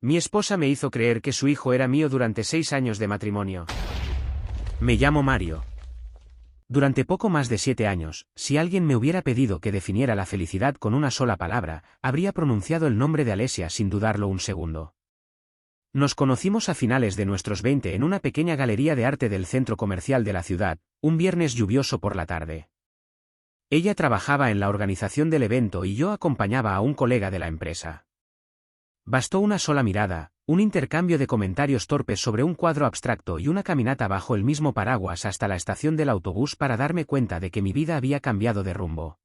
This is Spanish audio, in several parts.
Mi esposa me hizo creer que su hijo era mío durante 6 años de matrimonio. Me llamo Mario. Durante poco más de 7 años, si alguien me hubiera pedido que definiera la felicidad con una sola palabra, habría pronunciado el nombre de Alesia sin dudarlo un segundo. Nos conocimos a finales de nuestros 20 en una pequeña galería de arte del centro comercial de la ciudad, un viernes lluvioso por la tarde. Ella trabajaba en la organización del evento y yo acompañaba a un colega de la empresa. Bastó una sola mirada, un intercambio de comentarios torpes sobre un cuadro abstracto y una caminata bajo el mismo paraguas hasta la estación del autobús para darme cuenta de que mi vida había cambiado de rumbo.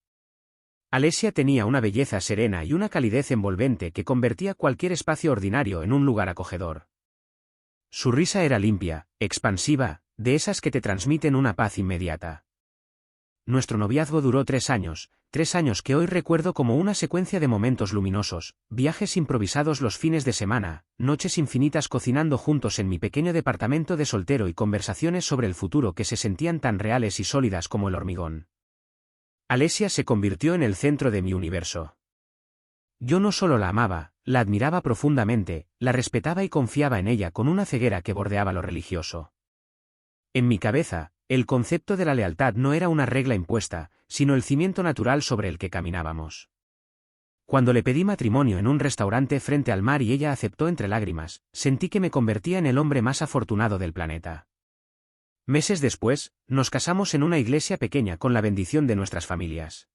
Alesia tenía una belleza serena y una calidez envolvente que convertía cualquier espacio ordinario en un lugar acogedor. Su risa era limpia, expansiva, de esas que te transmiten una paz inmediata. Nuestro noviazgo duró 3 años, 3 años que hoy recuerdo como una secuencia de momentos luminosos, viajes improvisados los fines de semana, noches infinitas cocinando juntos en mi pequeño departamento de soltero y conversaciones sobre el futuro que se sentían tan reales y sólidas como el hormigón. Alesia se convirtió en el centro de mi universo. Yo no solo la amaba, la admiraba profundamente, la respetaba y confiaba en ella con una ceguera que bordeaba lo religioso. En mi cabeza, el concepto de la lealtad no era una regla impuesta, sino el cimiento natural sobre el que caminábamos. Cuando le pedí matrimonio en un restaurante frente al mar y ella aceptó entre lágrimas, sentí que me convertía en el hombre más afortunado del planeta. Meses después, nos casamos en una iglesia pequeña con la bendición de nuestras familias.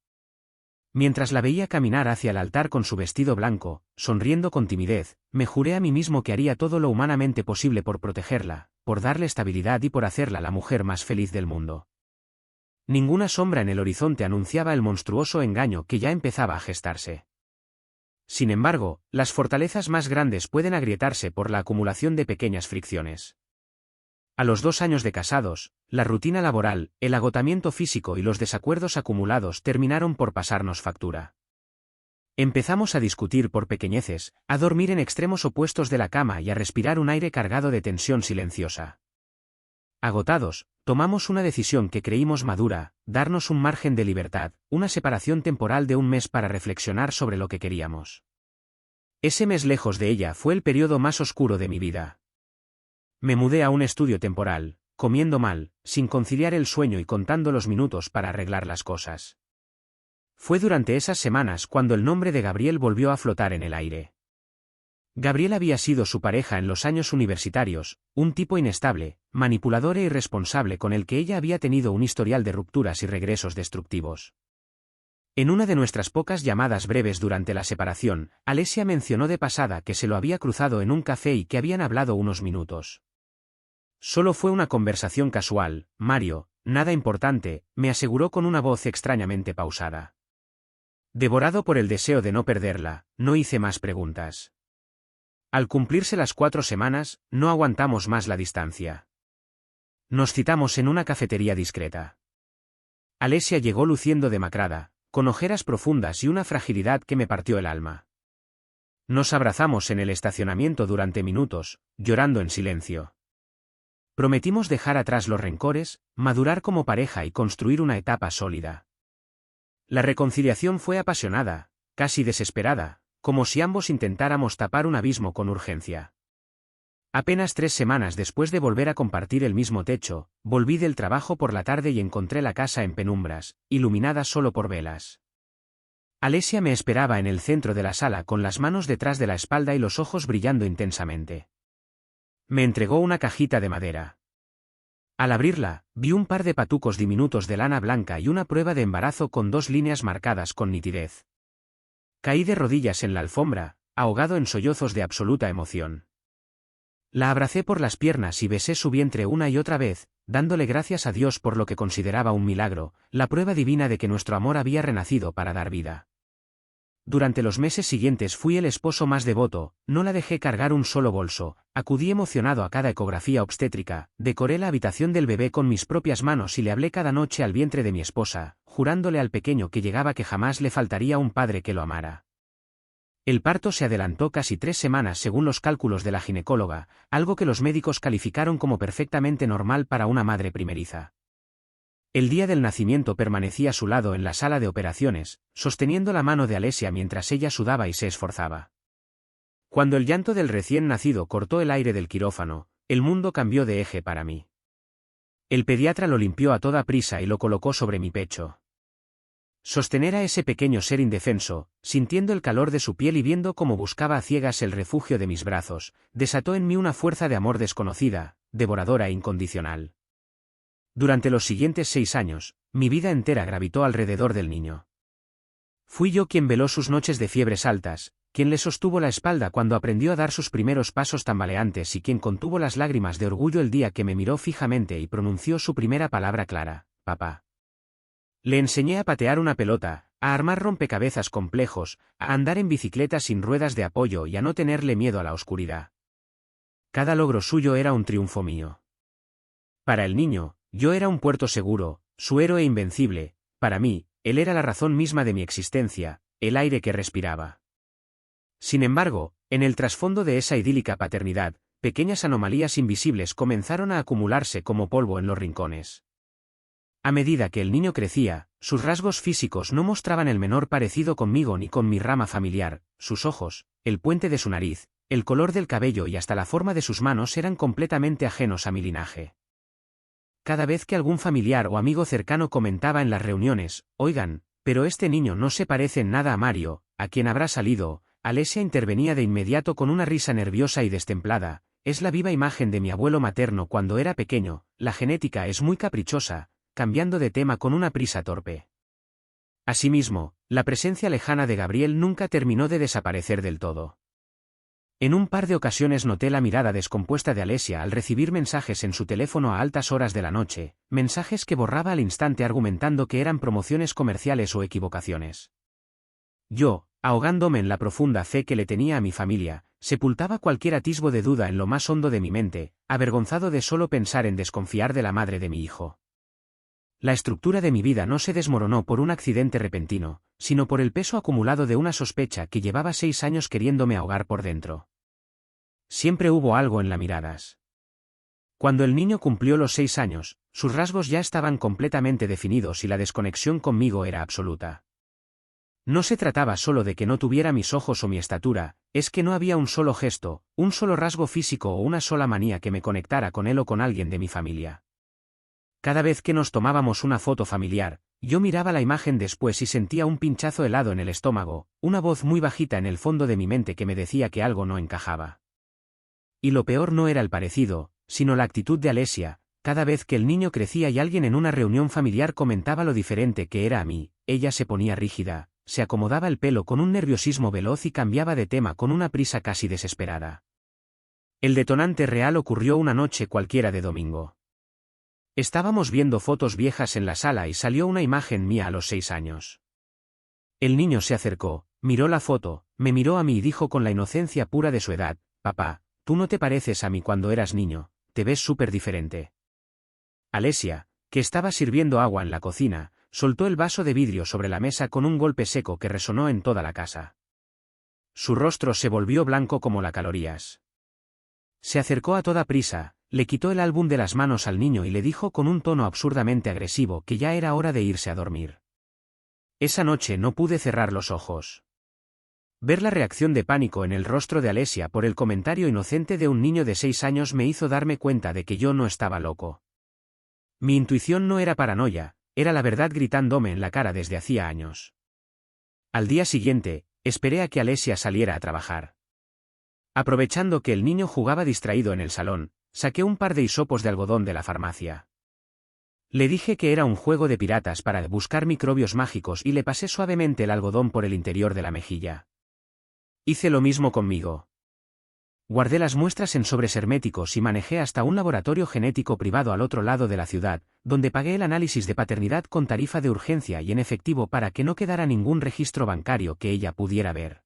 Mientras la veía caminar hacia el altar con su vestido blanco, sonriendo con timidez, me juré a mí mismo que haría todo lo humanamente posible por protegerla, por darle estabilidad y por hacerla la mujer más feliz del mundo. Ninguna sombra en el horizonte anunciaba el monstruoso engaño que ya empezaba a gestarse. Sin embargo, las fortalezas más grandes pueden agrietarse por la acumulación de pequeñas fricciones. A los 2 años de casados, la rutina laboral, el agotamiento físico y los desacuerdos acumulados terminaron por pasarnos factura. Empezamos a discutir por pequeñeces, a dormir en extremos opuestos de la cama y a respirar un aire cargado de tensión silenciosa. Agotados, tomamos una decisión que creímos madura, darnos un margen de libertad, una separación temporal de 1 mes para reflexionar sobre lo que queríamos. Ese mes lejos de ella fue el periodo más oscuro de mi vida. Me mudé a un estudio temporal, comiendo mal, sin conciliar el sueño y contando los minutos para arreglar las cosas. Fue durante esas semanas cuando el nombre de Gabriel volvió a flotar en el aire. Gabriel había sido su pareja en los años universitarios, un tipo inestable, manipulador e irresponsable con el que ella había tenido un historial de rupturas y regresos destructivos. En una de nuestras pocas llamadas breves durante la separación, Alesia mencionó de pasada que se lo había cruzado en un café y que habían hablado unos minutos. Solo fue una conversación casual, Mario, nada importante, me aseguró con una voz extrañamente pausada. Devorado por el deseo de no perderla, no hice más preguntas. Al cumplirse las 4 semanas, no aguantamos más la distancia. Nos citamos en una cafetería discreta. Alesia llegó luciendo demacrada, con ojeras profundas y una fragilidad que me partió el alma. Nos abrazamos en el estacionamiento durante minutos, llorando en silencio. Prometimos dejar atrás los rencores, madurar como pareja y construir una etapa sólida. La reconciliación fue apasionada, casi desesperada, como si ambos intentáramos tapar un abismo con urgencia. Apenas 3 semanas después de volver a compartir el mismo techo, volví del trabajo por la tarde y encontré la casa en penumbras, iluminada solo por velas. Alesia me esperaba en el centro de la sala con las manos detrás de la espalda y los ojos brillando intensamente. Me entregó una cajita de madera. Al abrirla, vi un par de patucos diminutos de lana blanca y una prueba de embarazo con 2 líneas marcadas con nitidez. Caí de rodillas en la alfombra, ahogado en sollozos de absoluta emoción. La abracé por las piernas y besé su vientre una y otra vez, dándole gracias a Dios por lo que consideraba un milagro, la prueba divina de que nuestro amor había renacido para dar vida. Durante los meses siguientes fui el esposo más devoto, no la dejé cargar un solo bolso, acudí emocionado a cada ecografía obstétrica, decoré la habitación del bebé con mis propias manos y le hablé cada noche al vientre de mi esposa, jurándole al pequeño que llegaba que jamás le faltaría un padre que lo amara. El parto se adelantó casi 3 semanas según los cálculos de la ginecóloga, algo que los médicos calificaron como perfectamente normal para una madre primeriza. El día del nacimiento permanecí a su lado en la sala de operaciones, sosteniendo la mano de Alesia mientras ella sudaba y se esforzaba. Cuando el llanto del recién nacido cortó el aire del quirófano, el mundo cambió de eje para mí. El pediatra lo limpió a toda prisa y lo colocó sobre mi pecho. Sostener a ese pequeño ser indefenso, sintiendo el calor de su piel y viendo cómo buscaba a ciegas el refugio de mis brazos, desató en mí una fuerza de amor desconocida, devoradora e incondicional. Durante los siguientes 6 años, mi vida entera gravitó alrededor del niño. Fui yo quien veló sus noches de fiebres altas, quien le sostuvo la espalda cuando aprendió a dar sus primeros pasos tambaleantes y quien contuvo las lágrimas de orgullo el día que me miró fijamente y pronunció su primera palabra clara, papá. Le enseñé a patear una pelota, a armar rompecabezas complejos, a andar en bicicleta sin ruedas de apoyo y a no tenerle miedo a la oscuridad. Cada logro suyo era un triunfo mío. Para el niño, yo era un puerto seguro, su héroe invencible; para mí, él era la razón misma de mi existencia, el aire que respiraba. Sin embargo, en el trasfondo de esa idílica paternidad, pequeñas anomalías invisibles comenzaron a acumularse como polvo en los rincones. A medida que el niño crecía, sus rasgos físicos no mostraban el menor parecido conmigo ni con mi rama familiar; sus ojos, el puente de su nariz, el color del cabello y hasta la forma de sus manos eran completamente ajenos a mi linaje. Cada vez que algún familiar o amigo cercano comentaba en las reuniones, «Oigan, pero este niño no se parece en nada a Mario, ¿a quién habrá salido?», Alesia intervenía de inmediato con una risa nerviosa y destemplada: «Es la viva imagen de mi abuelo materno cuando era pequeño, la genética es muy caprichosa», cambiando de tema con una prisa torpe. Asimismo, la presencia lejana de Gabriel nunca terminó de desaparecer del todo. En un par de ocasiones noté la mirada descompuesta de Alesia al recibir mensajes en su teléfono a altas horas de la noche, mensajes que borraba al instante argumentando que eran promociones comerciales o equivocaciones. Yo, ahogándome en la profunda fe que le tenía a mi familia, sepultaba cualquier atisbo de duda en lo más hondo de mi mente, avergonzado de solo pensar en desconfiar de la madre de mi hijo. La estructura de mi vida no se desmoronó por un accidente repentino, sino por el peso acumulado de una sospecha que llevaba 6 años queriéndome ahogar por dentro. Siempre hubo algo en las miradas. Cuando el niño cumplió los 6 años, sus rasgos ya estaban completamente definidos y la desconexión conmigo era absoluta. No se trataba solo de que no tuviera mis ojos o mi estatura, es que no había un solo gesto, un solo rasgo físico o una sola manía que me conectara con él o con alguien de mi familia. Cada vez que nos tomábamos una foto familiar, yo miraba la imagen después y sentía un pinchazo helado en el estómago, una voz muy bajita en el fondo de mi mente que me decía que algo no encajaba. Y lo peor no era el parecido, sino la actitud de Alesia. Cada vez que el niño crecía y alguien en una reunión familiar comentaba lo diferente que era a mí, ella se ponía rígida, se acomodaba el pelo con un nerviosismo veloz y cambiaba de tema con una prisa casi desesperada. El detonante real ocurrió una noche cualquiera de domingo. Estábamos viendo fotos viejas en la sala y salió una imagen mía a los 6 años. El niño se acercó, miró la foto, me miró a mí y dijo con la inocencia pura de su edad: «Papá, tú no te pareces a mí cuando eras niño, te ves súper diferente». Alesia, que estaba sirviendo agua en la cocina, soltó el vaso de vidrio sobre la mesa con un golpe seco que resonó en toda la casa. Su rostro se volvió blanco como las calorías. Se acercó a toda prisa, le quitó el álbum de las manos al niño y le dijo con un tono absurdamente agresivo que ya era hora de irse a dormir. Esa noche no pude cerrar los ojos. Ver la reacción de pánico en el rostro de Alesia por el comentario inocente de un niño de 6 años me hizo darme cuenta de que yo no estaba loco. Mi intuición no era paranoia, era la verdad gritándome en la cara desde hacía años. Al día siguiente, esperé a que Alesia saliera a trabajar. Aprovechando que el niño jugaba distraído en el salón, saqué un par de hisopos de algodón de la farmacia. Le dije que era un juego de piratas para buscar microbios mágicos y le pasé suavemente el algodón por el interior de la mejilla. Hice lo mismo conmigo. Guardé las muestras en sobres herméticos y manejé hasta un laboratorio genético privado al otro lado de la ciudad, donde pagué el análisis de paternidad con tarifa de urgencia y en efectivo para que no quedara ningún registro bancario que ella pudiera ver.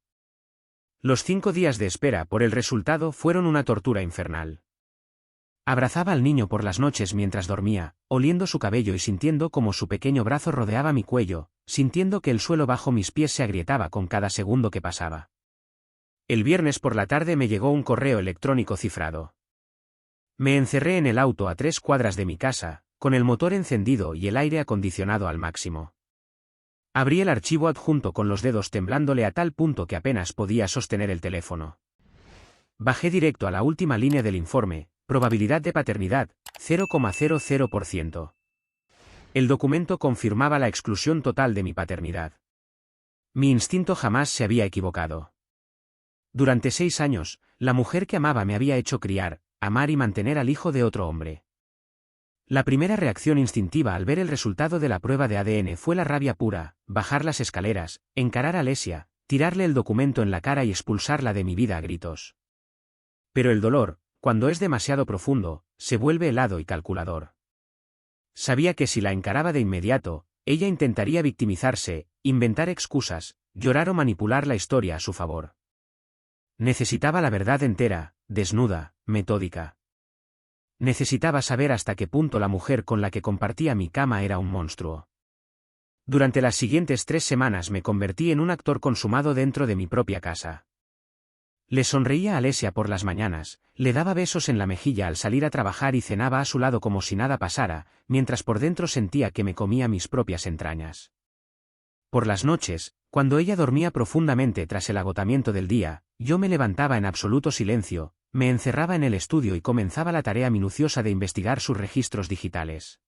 Los 5 días de espera por el resultado fueron una tortura infernal. Abrazaba al niño por las noches mientras dormía, oliendo su cabello y sintiendo cómo su pequeño brazo rodeaba mi cuello, sintiendo que el suelo bajo mis pies se agrietaba con cada segundo que pasaba. El viernes por la tarde me llegó un correo electrónico cifrado. Me encerré en el auto a 3 cuadras de mi casa, con el motor encendido y el aire acondicionado al máximo. Abrí el archivo adjunto con los dedos temblándole a tal punto que apenas podía sostener el teléfono. Bajé directo a la última línea del informe, probabilidad de paternidad, 0,00%. El documento confirmaba la exclusión total de mi paternidad. Mi instinto jamás se había equivocado. Durante 6 años, la mujer que amaba me había hecho criar, amar y mantener al hijo de otro hombre. La primera reacción instintiva al ver el resultado de la prueba de ADN fue la rabia pura, bajar las escaleras, encarar a Alesia, tirarle el documento en la cara y expulsarla de mi vida a gritos. Pero el dolor, cuando es demasiado profundo, se vuelve helado y calculador. Sabía que si la encaraba de inmediato, ella intentaría victimizarse, inventar excusas, llorar o manipular la historia a su favor. Necesitaba la verdad entera, desnuda, metódica. Necesitaba saber hasta qué punto la mujer con la que compartía mi cama era un monstruo. Durante las siguientes 3 semanas me convertí en un actor consumado dentro de mi propia casa. Le sonreía a Alesia por las mañanas, le daba besos en la mejilla al salir a trabajar y cenaba a su lado como si nada pasara, mientras por dentro sentía que me comía mis propias entrañas. Por las noches, cuando ella dormía profundamente tras el agotamiento del día, yo me levantaba en absoluto silencio, me encerraba en el estudio y comenzaba la tarea minuciosa de investigar sus registros digitales.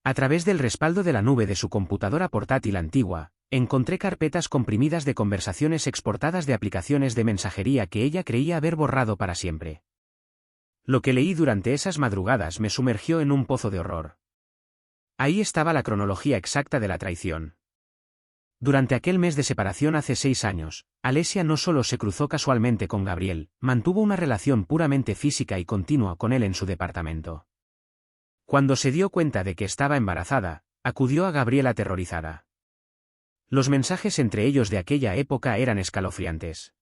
A través del respaldo de la nube de su computadora portátil antigua, encontré carpetas comprimidas de conversaciones exportadas de aplicaciones de mensajería que ella creía haber borrado para siempre. Lo que leí durante esas madrugadas me sumergió en un pozo de horror. Ahí estaba la cronología exacta de la traición. Durante aquel mes de separación hace 6 años, Alesia no solo se cruzó casualmente con Gabriel, mantuvo una relación puramente física y continua con él en su departamento. Cuando se dio cuenta de que estaba embarazada, acudió a Gabriel aterrorizada. Los mensajes entre ellos de aquella época eran escalofriantes.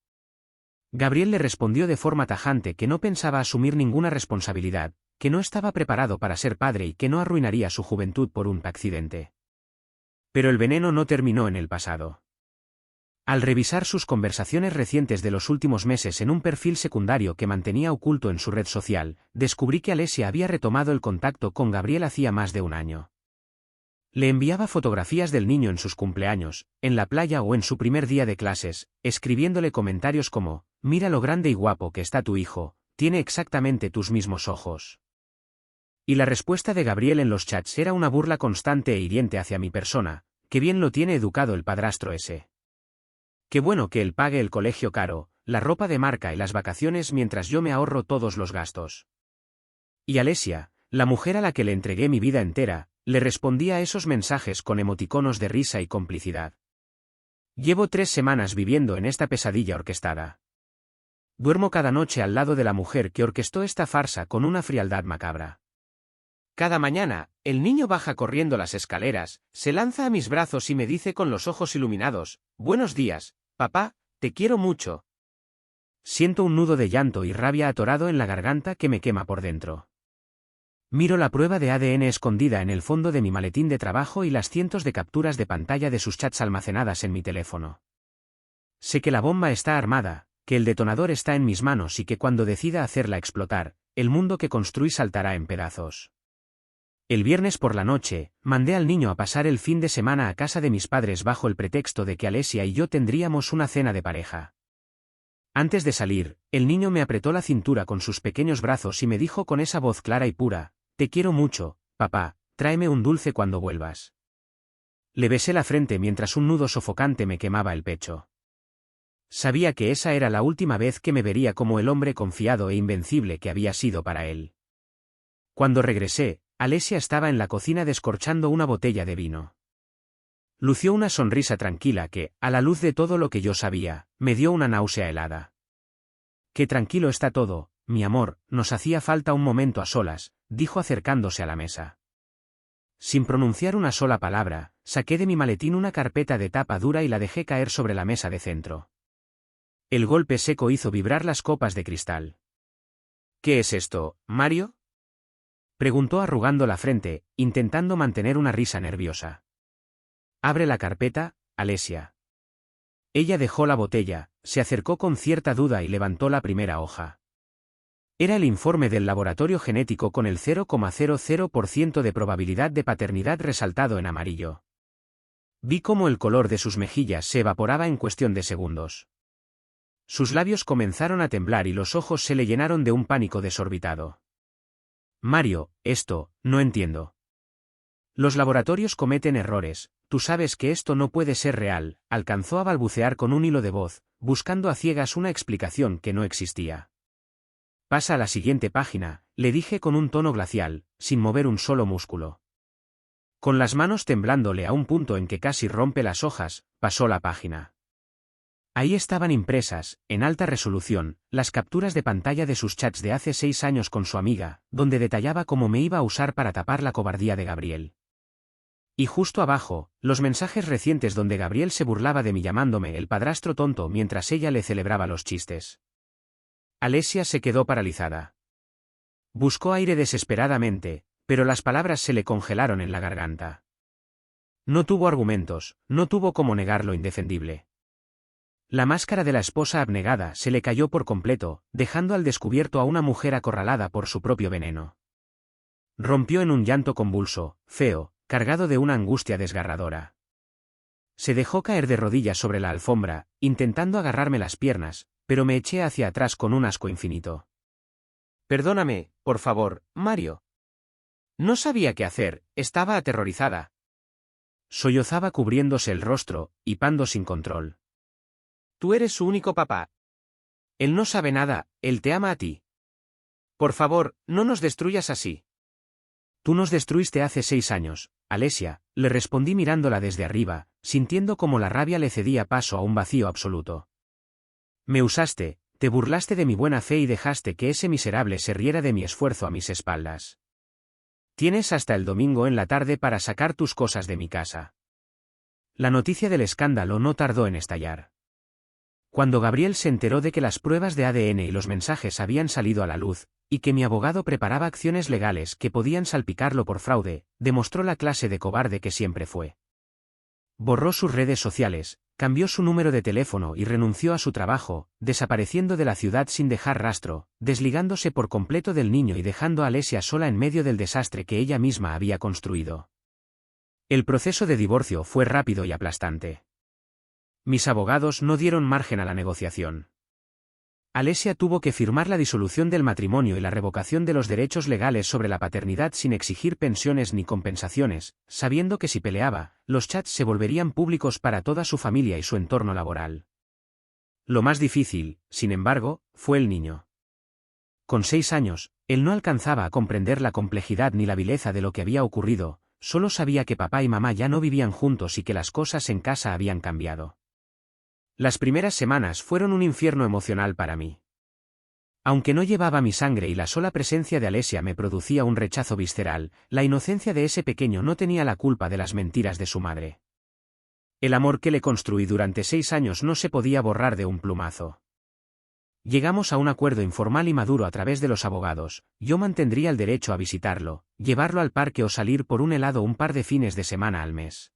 Gabriel le respondió de forma tajante que no pensaba asumir ninguna responsabilidad, que no estaba preparado para ser padre y que no arruinaría su juventud por un accidente. Pero el veneno no terminó en el pasado. Al revisar sus conversaciones recientes de los últimos meses en un perfil secundario que mantenía oculto en su red social, descubrí que Alesia había retomado el contacto con Gabriel hacía más de un año. Le enviaba fotografías del niño en sus cumpleaños, en la playa o en su primer día de clases, escribiéndole comentarios como: «Mira lo grande y guapo que está tu hijo, tiene exactamente tus mismos ojos». Y la respuesta de Gabriel en los chats era una burla constante e hiriente hacia mi persona: «Qué bien lo tiene educado el padrastro ese. Qué bueno que él pague el colegio caro, la ropa de marca y las vacaciones mientras yo me ahorro todos los gastos». Y Alesia, la mujer a la que le entregué mi vida entera, le respondía a esos mensajes con emoticonos de risa y complicidad. Llevo 3 semanas viviendo en esta pesadilla orquestada. Duermo cada noche al lado de la mujer que orquestó esta farsa con una frialdad macabra. Cada mañana, el niño baja corriendo las escaleras, se lanza a mis brazos y me dice con los ojos iluminados: «Buenos días, papá, te quiero mucho». Siento un nudo de llanto y rabia atorado en la garganta que me quema por dentro. Miro la prueba de ADN escondida en el fondo de mi maletín de trabajo y las cientos de capturas de pantalla de sus chats almacenadas en mi teléfono. Sé que la bomba está armada, que el detonador está en mis manos y que cuando decida hacerla explotar, el mundo que construí saltará en pedazos. El viernes por la noche, mandé al niño a pasar el fin de semana a casa de mis padres bajo el pretexto de que Alesia y yo tendríamos una cena de pareja. Antes de salir, el niño me apretó la cintura con sus pequeños brazos y me dijo con esa voz clara y pura: «Te quiero mucho, papá, tráeme un dulce cuando vuelvas». Le besé la frente mientras un nudo sofocante me quemaba el pecho. Sabía que esa era la última vez que me vería como el hombre confiado e invencible que había sido para él. Cuando regresé, Alesia estaba en la cocina descorchando una botella de vino. Lució una sonrisa tranquila que, a la luz de todo lo que yo sabía, me dio una náusea helada. «Qué tranquilo está todo, mi amor, nos hacía falta un momento a solas», dijo acercándose a la mesa. Sin pronunciar una sola palabra, saqué de mi maletín una carpeta de tapa dura y la dejé caer sobre la mesa de centro. El golpe seco hizo vibrar las copas de cristal. «¿Qué es esto, Mario?», preguntó arrugando la frente, intentando mantener una risa nerviosa. «Abre la carpeta, Alesia». Ella dejó la botella, se acercó con cierta duda y levantó la primera hoja. Era el informe del laboratorio genético con el 0,00% de probabilidad de paternidad resaltado en amarillo. Vi cómo el color de sus mejillas se evaporaba en cuestión de segundos. Sus labios comenzaron a temblar y los ojos se le llenaron de un pánico desorbitado. Mario, no entiendo. Los laboratorios cometen errores, tú sabes que esto no puede ser real, alcanzó a balbucear con un hilo de voz, buscando a ciegas una explicación que no existía. Pasa a la siguiente página, le dije con un tono glacial, sin mover un solo músculo. Con las manos temblándole a un punto en que casi rompe las hojas, pasó la página. Ahí estaban impresas, en alta resolución, las capturas de pantalla de sus chats de hace 6 años con su amiga, donde detallaba cómo me iba a usar para tapar la cobardía de Gabriel. Y justo abajo, los mensajes recientes donde Gabriel se burlaba de mí llamándome el padrastro tonto mientras ella le celebraba los chistes. Alesia se quedó paralizada. Buscó aire desesperadamente, pero las palabras se le congelaron en la garganta. No tuvo argumentos, no tuvo cómo negar lo indefendible. La máscara de la esposa abnegada se le cayó por completo, dejando al descubierto a una mujer acorralada por su propio veneno. Rompió en un llanto convulso, feo, cargado de una angustia desgarradora. Se dejó caer de rodillas sobre la alfombra, intentando agarrarme las piernas, pero me eché hacia atrás con un asco infinito. Perdóname, por favor, Mario. No sabía qué hacer, estaba aterrorizada. Sollozaba cubriéndose el rostro, hipando sin control. Tú eres su único papá. Él no sabe nada, él te ama a ti. Por favor, no nos destruyas así. Tú nos destruiste hace 6 años, Alesia, le respondí mirándola desde arriba, sintiendo cómo la rabia le cedía paso a un vacío absoluto. Me usaste, te burlaste de mi buena fe y dejaste que ese miserable se riera de mi esfuerzo a mis espaldas. Tienes hasta el domingo en la tarde para sacar tus cosas de mi casa. La noticia del escándalo no tardó en estallar. Cuando Gabriel se enteró de que las pruebas de ADN y los mensajes habían salido a la luz, y que mi abogado preparaba acciones legales que podían salpicarlo por fraude, demostró la clase de cobarde que siempre fue. Borró sus redes sociales, cambió su número de teléfono y renunció a su trabajo, desapareciendo de la ciudad sin dejar rastro, desligándose por completo del niño y dejando a Alesia sola en medio del desastre que ella misma había construido. El proceso de divorcio fue rápido y aplastante. Mis abogados no dieron margen a la negociación. Alesia tuvo que firmar la disolución del matrimonio y la revocación de los derechos legales sobre la paternidad sin exigir pensiones ni compensaciones, sabiendo que si peleaba, los chats se volverían públicos para toda su familia y su entorno laboral. Lo más difícil, sin embargo, fue el niño. Con 6 años, él no alcanzaba a comprender la complejidad ni la vileza de lo que había ocurrido, solo sabía que papá y mamá ya no vivían juntos y que las cosas en casa habían cambiado. Las primeras semanas fueron un infierno emocional para mí. Aunque no llevaba mi sangre y la sola presencia de Alesia me producía un rechazo visceral, la inocencia de ese pequeño no tenía la culpa de las mentiras de su madre. El amor que le construí durante 6 años no se podía borrar de un plumazo. Llegamos a un acuerdo informal y maduro a través de los abogados, yo mantendría el derecho a visitarlo, llevarlo al parque o salir por un helado un par de fines de semana al mes.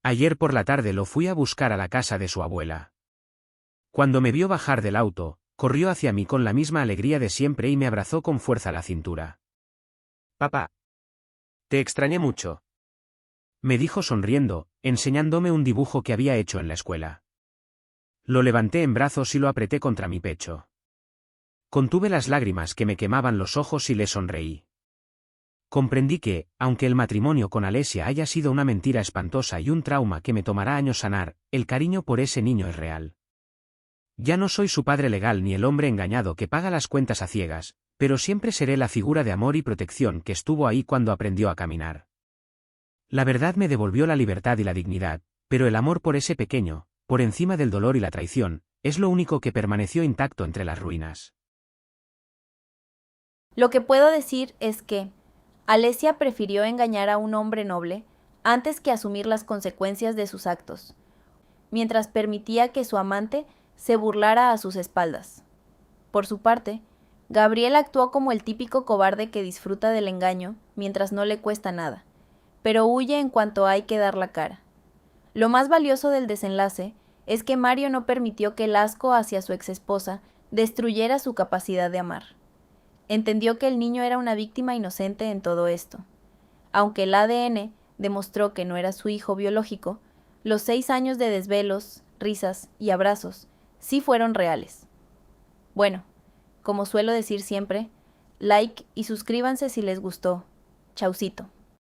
Ayer por la tarde lo fui a buscar a la casa de su abuela. Cuando me vio bajar del auto, corrió hacia mí con la misma alegría de siempre y me abrazó con fuerza la cintura. Papá. Te extrañé mucho. Me dijo sonriendo, enseñándome un dibujo que había hecho en la escuela. Lo levanté en brazos y lo apreté contra mi pecho. Contuve las lágrimas que me quemaban los ojos y le sonreí. Comprendí que, aunque el matrimonio con Alesia haya sido una mentira espantosa y un trauma que me tomará años sanar, el cariño por ese niño es real. Ya no soy su padre legal ni el hombre engañado que paga las cuentas a ciegas, pero siempre seré la figura de amor y protección que estuvo ahí cuando aprendió a caminar. La verdad me devolvió la libertad y la dignidad, pero el amor por ese pequeño, por encima del dolor y la traición, es lo único que permaneció intacto entre las ruinas. Lo que puedo decir es que Alesia prefirió engañar a un hombre noble antes que asumir las consecuencias de sus actos, mientras permitía que su amante se burlara a sus espaldas. Por su parte, Gabriel actuó como el típico cobarde que disfruta del engaño mientras no le cuesta nada, pero huye en cuanto hay que dar la cara. Lo más valioso del desenlace es que Mario no permitió que el asco hacia su exesposa destruyera su capacidad de amar. Entendió que el niño era una víctima inocente en todo esto. Aunque el ADN demostró que no era su hijo biológico, los 6 años de desvelos, risas y abrazos sí fueron reales. Bueno, como suelo decir siempre, like y suscríbanse si les gustó. Chaucito.